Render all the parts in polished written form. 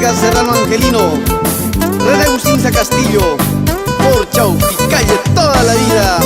Bodega Serrano Angelino, René Agustín Castillo, por Chaupicalle toda la vida.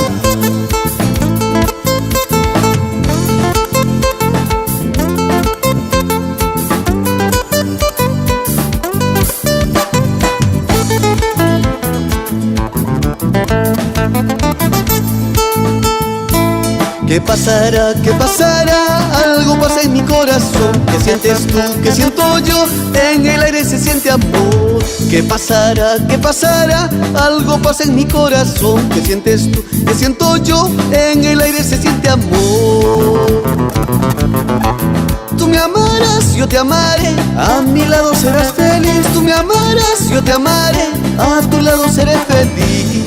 ¿Qué pasará? ¿Qué pasará? Algo pasa en mi corazón. ¿Qué sientes tú? ¿Qué siento yo? En el aire se siente amor. ¿Qué pasará? ¿Qué pasará? Algo pasa en mi corazón. ¿Qué sientes tú? ¿Qué siento yo? En el aire se siente amor. Tú me amarás, yo te amaré, a mi lado serás feliz. Tú me amarás, yo te amaré, a tu lado seré feliz.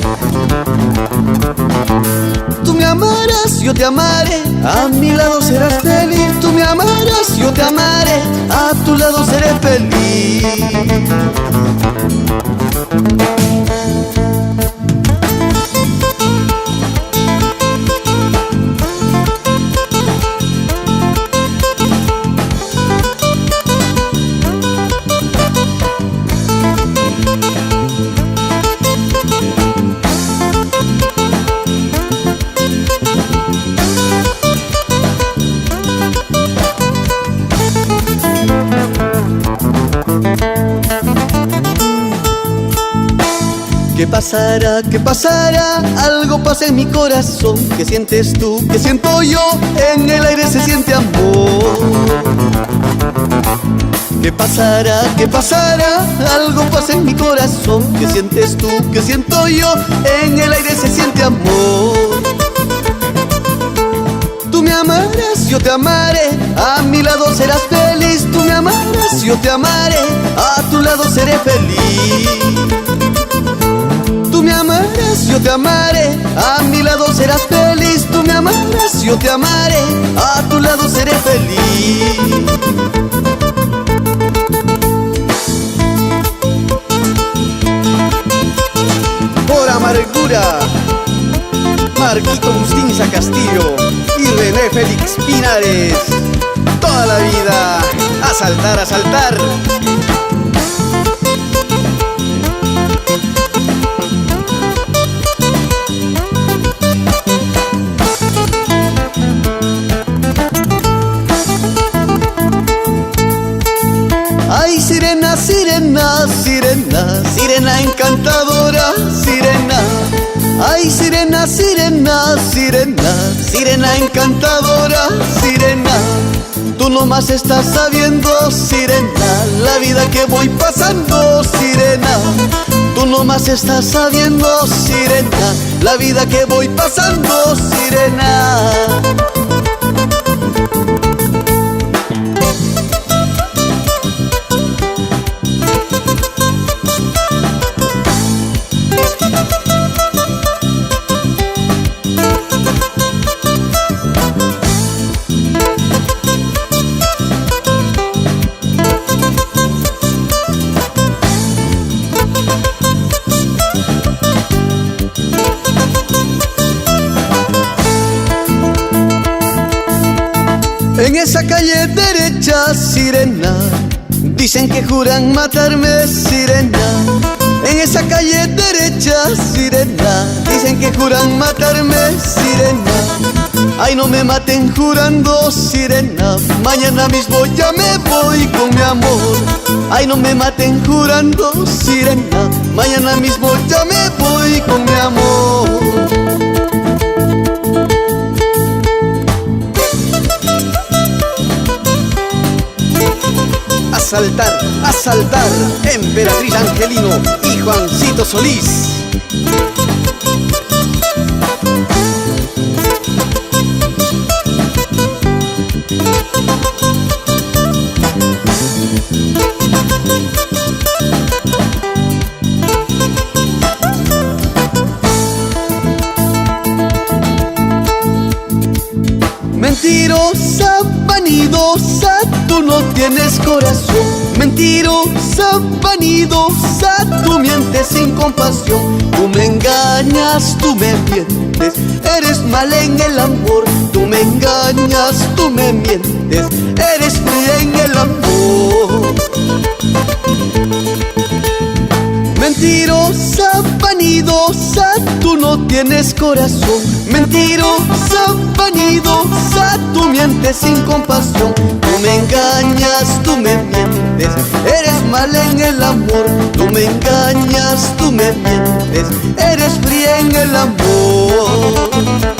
Tú me amarás, yo te amaré, a mi lado serás feliz. Tú me amarás, yo te amaré, a tu lado seré feliz. ¿Qué pasará? ¿Qué pasará? Algo pasa en mi corazón. ¿Qué sientes tú? ¿Qué siento yo? En el aire se siente amor. ¿Qué pasará? ¿Qué pasará? Algo pasa en mi corazón. ¿Qué sientes tú? ¿Qué siento yo? En el aire se siente amor. Tú me amarás, yo te amaré, a mi lado serás feliz. Tú me amarás, yo te amaré, a tu lado seré feliz. Tú me amarás, yo te amaré, a mi lado serás feliz. Tú me amarás, yo te amaré, a tu lado seré feliz. Por amargura, Marquito Agustín Castillo y René Félix Pinares. Toda la vida, a saltar, a saltar. Ay, sirena, sirena, sirena, sirena encantadora, sirena. Ay, sirena, sirena, sirena, sirena encantadora, sirena. Tú nomás estás sabiendo, sirena, la vida que voy pasando, sirena. Tú nomás estás sabiendo, sirena, la vida que voy pasando, sirena. En esa calle derecha, sirena, dicen que juran matarme, sirena. En esa calle derecha, sirena, dicen que juran matarme, sirena. Ay, no me maten jurando, sirena, mañana mismo ya me voy con mi amor. Ay, no me maten jurando, sirena, mañana mismo ya me voy con mi amor. A saltar, Emperatriz Angelino y Juancito Solís. Mentirosa, vanidosa, tú no tienes corazón. Mentirosa, vanidosa, tú mientes sin compasión. Tú me engañas, tú me mientes, eres mala en el amor. Tú me engañas, tú me mientes, eres fría en el amor. tienes corazón. Mentirosa, vanidosa, tú mientes sin compasión. Tú me engañas, tú me mientes, eres mala en el amor. Tú me engañas, tú me mientes, eres fría en el amor.